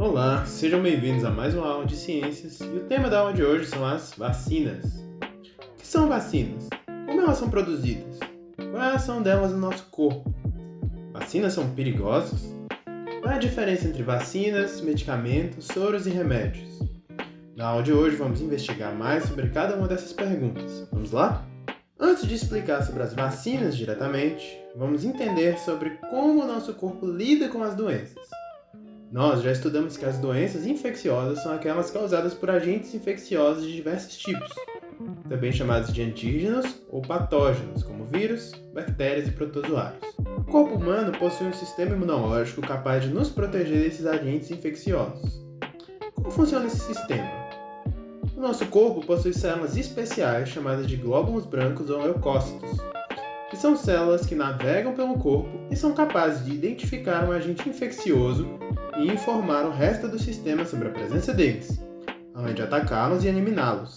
Olá, sejam bem-vindos a mais uma aula de ciências e o tema da aula de hoje são as vacinas. O que são vacinas? Como elas são produzidas? Qual é a ação delas no nosso corpo? Vacinas são perigosas? Qual é a diferença entre vacinas, medicamentos, soros e remédios? Na aula de hoje vamos investigar mais sobre cada uma dessas perguntas. Vamos lá? Antes de explicar sobre as vacinas diretamente, vamos entender sobre como o nosso corpo lida com as doenças. Nós já estudamos que as doenças infecciosas são aquelas causadas por agentes infecciosos de diversos tipos, também chamados de antígenos ou patógenos, como vírus, bactérias e protozoários. O corpo humano possui um sistema imunológico capaz de nos proteger desses agentes infecciosos. Como funciona esse sistema? O nosso corpo possui células especiais chamadas de glóbulos brancos ou leucócitos, que são células que navegam pelo corpo e são capazes de identificar um agente infeccioso e informar o resto do sistema sobre a presença deles, além de atacá-los e eliminá-los.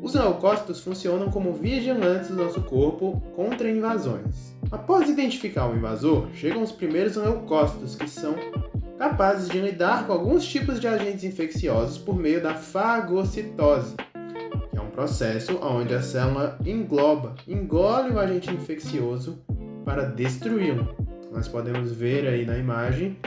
Os leucócitos funcionam como vigilantes do nosso corpo contra invasões. Após identificar o invasor, chegam os primeiros leucócitos, que são capazes de lidar com alguns tipos de agentes infecciosos por meio da fagocitose, que é um processo onde a célula engole o agente infeccioso para destruí-lo. Nós podemos ver aí na imagem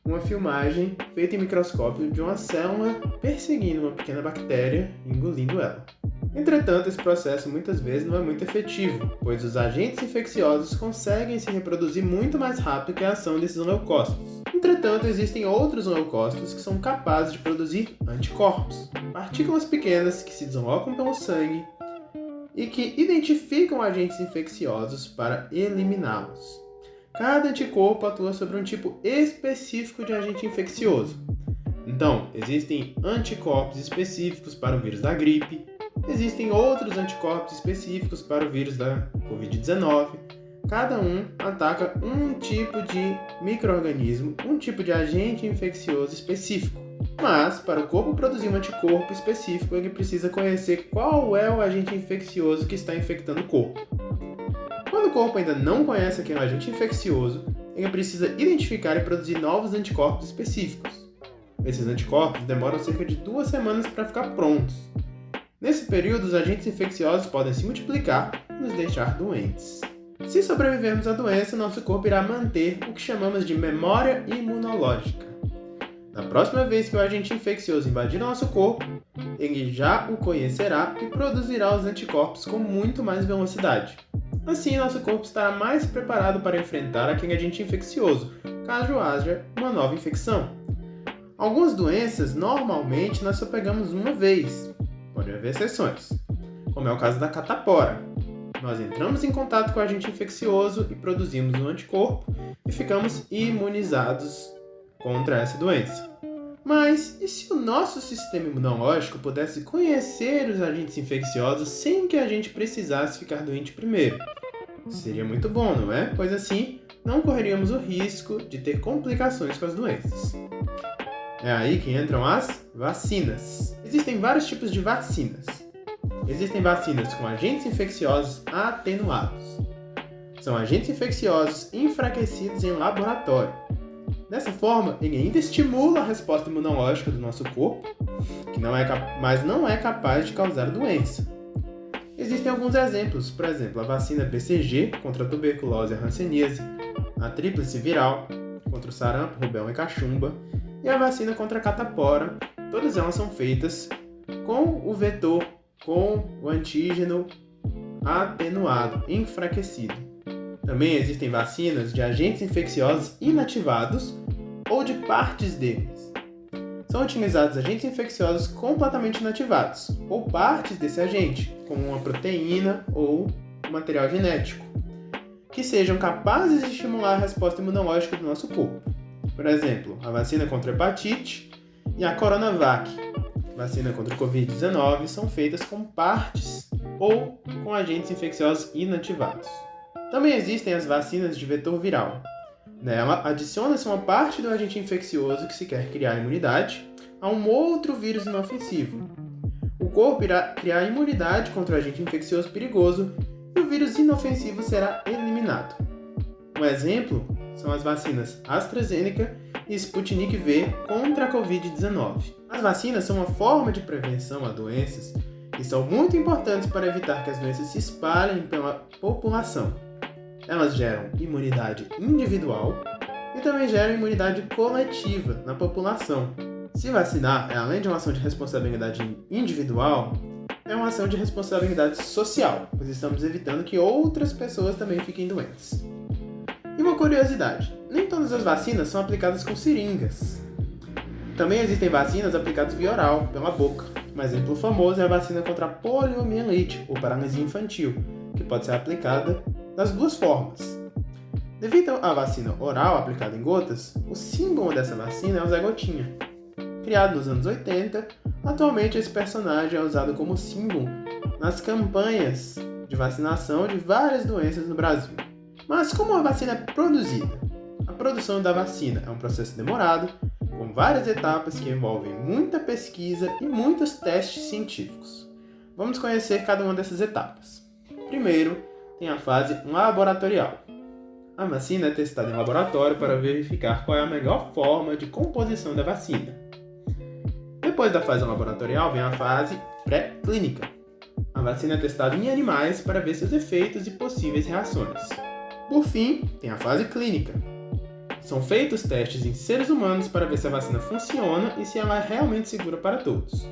uma filmagem feita em microscópio de uma célula perseguindo uma pequena bactéria e engolindo ela. Entretanto, esse processo muitas vezes não é muito efetivo, pois os agentes infecciosos conseguem se reproduzir muito mais rápido que a ação desses leucócitos. Entretanto, existem outros leucócitos que são capazes de produzir anticorpos, partículas pequenas que se deslocam pelo sangue e que identificam agentes infecciosos para eliminá-los. Cada anticorpo atua sobre um tipo específico de agente infeccioso. Então, existem anticorpos específicos para o vírus da gripe, existem outros anticorpos específicos para o vírus da Covid-19. Cada um ataca um tipo de micro-organismo, um tipo de agente infeccioso específico. Mas, para o corpo produzir um anticorpo específico, ele precisa conhecer qual é o agente infeccioso que está infectando o corpo. Quando o corpo ainda não conhece aquele agente infeccioso, ele precisa identificar e produzir novos anticorpos específicos. Esses anticorpos demoram cerca de 2 semanas para ficar prontos. Nesse período, os agentes infecciosos podem se multiplicar e nos deixar doentes. Se sobrevivermos à doença, nosso corpo irá manter o que chamamos de memória imunológica. Na próxima vez que o agente infeccioso invadir nosso corpo, ele já o conhecerá e produzirá os anticorpos com muito mais velocidade. Assim, nosso corpo estará mais preparado para enfrentar aquele agente infeccioso, caso haja uma nova infecção. Algumas doenças, normalmente, nós só pegamos uma vez. Pode haver exceções, como é o caso da catapora. Nós entramos em contato com o agente infeccioso e produzimos um anticorpo e ficamos imunizados contra essa doença. Mas e se o nosso sistema imunológico pudesse conhecer os agentes infecciosos sem que a gente precisasse ficar doente primeiro? Seria muito bom, não é? Pois assim, não correríamos o risco de ter complicações com as doenças. É aí que entram as vacinas. Existem vários tipos de vacinas. Existem vacinas com agentes infecciosos atenuados. São agentes infecciosos enfraquecidos em laboratório. Dessa forma, ele ainda estimula a resposta imunológica do nosso corpo, mas não é capaz de causar doença. Existem alguns exemplos, por exemplo, a vacina BCG contra a tuberculose e a hanseníase, a tríplice viral contra o sarampo, rubéola e cachumba, e a vacina contra a catapora. Todas elas são feitas com o vetor, com o antígeno atenuado, enfraquecido. Também existem vacinas de agentes infecciosos inativados ou de partes deles. São utilizados agentes infecciosos completamente inativados, ou partes desse agente, como uma proteína ou um material genético, que sejam capazes de estimular a resposta imunológica do nosso corpo. Por exemplo, a vacina contra a hepatite e a Coronavac, vacina contra o Covid-19, são feitas com partes ou com agentes infecciosos inativados. Também existem as vacinas de vetor viral. Nela, adiciona-se uma parte do agente infeccioso que se quer criar imunidade a um outro vírus inofensivo. O corpo irá criar imunidade contra o agente infeccioso perigoso e o vírus inofensivo será eliminado. Um exemplo são as vacinas AstraZeneca e Sputnik V contra a Covid-19. As vacinas são uma forma de prevenção a doenças e são muito importantes para evitar que as doenças se espalhem pela população. Elas geram imunidade individual e também geram imunidade coletiva na população. Se vacinar é, além de uma ação de responsabilidade individual, é uma ação de responsabilidade social, pois estamos evitando que outras pessoas também fiquem doentes. E uma curiosidade, nem todas as vacinas são aplicadas com seringas. Também existem vacinas aplicadas via oral, pela boca. Um exemplo famoso é a vacina contra a poliomielite, ou paralisia infantil, que pode ser aplicada das duas formas. Devido à vacina oral aplicada em gotas, o símbolo dessa vacina é o Zé Gotinha. Criado nos anos 80, atualmente esse personagem é usado como símbolo nas campanhas de vacinação de várias doenças no Brasil. Mas como a vacina é produzida? A produção da vacina é um processo demorado, com várias etapas que envolvem muita pesquisa e muitos testes científicos. Vamos conhecer cada uma dessas etapas. Primeiro, tem a fase laboratorial. A vacina é testada em laboratório para verificar qual é a melhor forma de composição da vacina. Depois da fase laboratorial vem a fase pré-clínica. A vacina é testada em animais para ver seus efeitos e possíveis reações. Por fim, tem a fase clínica. São feitos testes em seres humanos para ver se a vacina funciona e se ela é realmente segura para todos.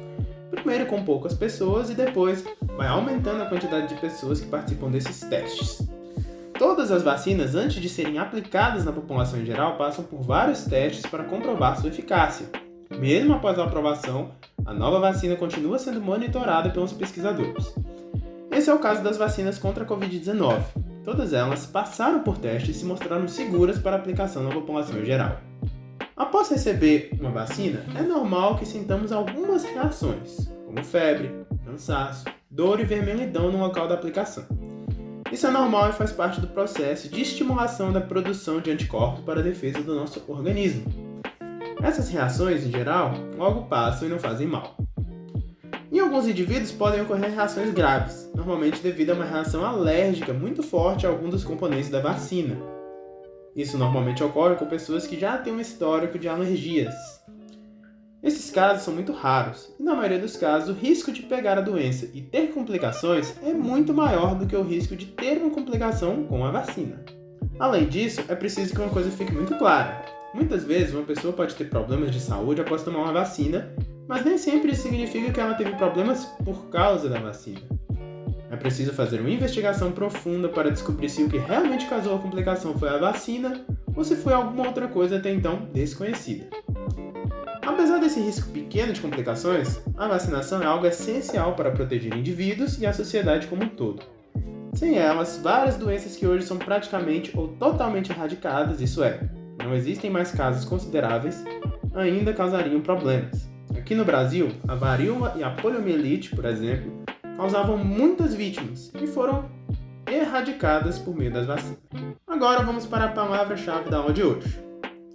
Primeiro com poucas pessoas e depois vai aumentando a quantidade de pessoas que participam desses testes. Todas as vacinas, antes de serem aplicadas na população em geral, passam por vários testes para comprovar sua eficácia. Mesmo após a aprovação, a nova vacina continua sendo monitorada pelos pesquisadores. Esse é o caso das vacinas contra a Covid-19. Todas elas passaram por testes e se mostraram seguras para aplicação na população em geral. Após receber uma vacina, é normal que sintamos algumas reações, como febre, cansaço, dor e vermelhidão no local da aplicação. Isso é normal e faz parte do processo de estimulação da produção de anticorpos para a defesa do nosso organismo. Essas reações, em geral, logo passam e não fazem mal. Em alguns indivíduos podem ocorrer reações graves, normalmente devido a uma reação alérgica muito forte a algum dos componentes da vacina. Isso normalmente ocorre com pessoas que já têm um histórico de alergias. Esses casos são muito raros, e na maioria dos casos o risco de pegar a doença e ter complicações é muito maior do que o risco de ter uma complicação com a vacina. Além disso, é preciso que uma coisa fique muito clara. Muitas vezes uma pessoa pode ter problemas de saúde após tomar uma vacina, mas nem sempre isso significa que ela teve problemas por causa da vacina. É preciso fazer uma investigação profunda para descobrir se o que realmente causou a complicação foi a vacina ou se foi alguma outra coisa até então desconhecida. Apesar desse risco pequeno de complicações, a vacinação é algo essencial para proteger indivíduos e a sociedade como um todo. Sem elas, várias doenças que hoje são praticamente ou totalmente erradicadas, isso é, não existem mais casos consideráveis, ainda causariam problemas. Aqui no Brasil, a varíola e a poliomielite, por exemplo, causavam muitas vítimas e foram erradicadas por meio das vacinas. Agora vamos para a palavra-chave da aula de hoje.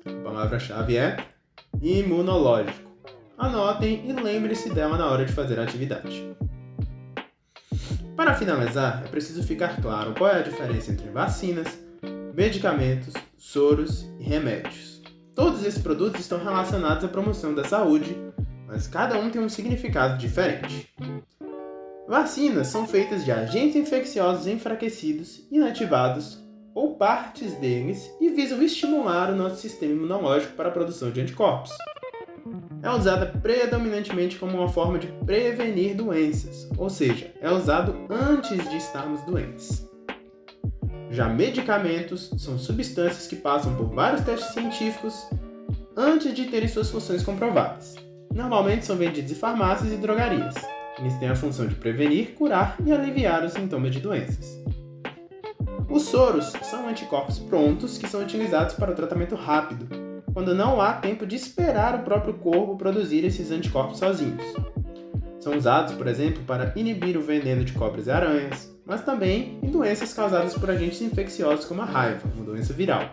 A palavra-chave é imunológico. Anotem e lembre-se dela na hora de fazer a atividade. Para finalizar, é preciso ficar claro qual é a diferença entre vacinas, medicamentos, soros e remédios. Todos esses produtos estão relacionados à promoção da saúde, mas cada um tem um significado diferente. Vacinas são feitas de agentes infecciosos enfraquecidos, inativados ou partes deles e visam estimular o nosso sistema imunológico para a produção de anticorpos. É usada predominantemente como uma forma de prevenir doenças, ou seja, é usado antes de estarmos doentes. Já medicamentos são substâncias que passam por vários testes científicos antes de terem suas funções comprovadas. Normalmente são vendidos em farmácias e drogarias. Eles têm a função de prevenir, curar e aliviar os sintomas de doenças. Os soros são anticorpos prontos que são utilizados para o tratamento rápido, quando não há tempo de esperar o próprio corpo produzir esses anticorpos sozinhos. São usados, por exemplo, para inibir o veneno de cobras e aranhas, mas também em doenças causadas por agentes infecciosos como a raiva, uma doença viral.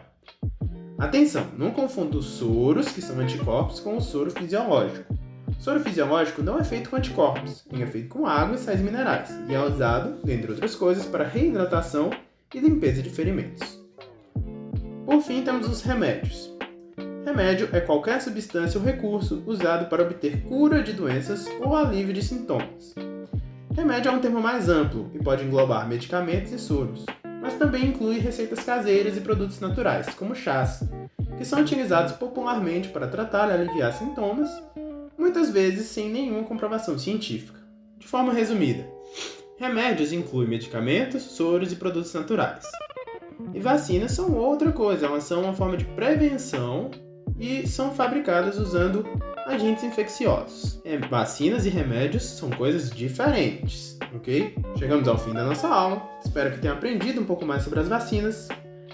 Atenção, não confunda os soros, que são anticorpos, com o soro fisiológico. O soro fisiológico não é feito com anticorpos, ele é feito com água e sais minerais, e é usado, dentre outras coisas, para reidratação e limpeza de ferimentos. Por fim, temos os remédios. Remédio é qualquer substância ou recurso usado para obter cura de doenças ou alívio de sintomas. Remédio é um termo mais amplo e pode englobar medicamentos e soros, mas também inclui receitas caseiras e produtos naturais, como chás, que são utilizados popularmente para tratar e aliviar sintomas, muitas vezes sem nenhuma comprovação científica. De forma resumida, remédios incluem medicamentos, soros e produtos naturais. E vacinas são outra coisa, elas são uma forma de prevenção e são fabricadas usando agentes infecciosos. Vacinas e remédios são coisas diferentes, ok? Chegamos ao fim da nossa aula, espero que tenha aprendido um pouco mais sobre as vacinas,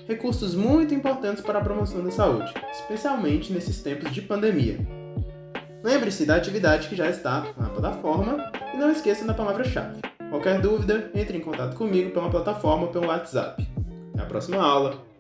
recursos muito importantes para a promoção da saúde, especialmente nesses tempos de pandemia. Lembre-se da atividade que já está na plataforma e não esqueça da palavra-chave. Qualquer dúvida, entre em contato comigo pela plataforma ou pelo WhatsApp. Até a próxima aula!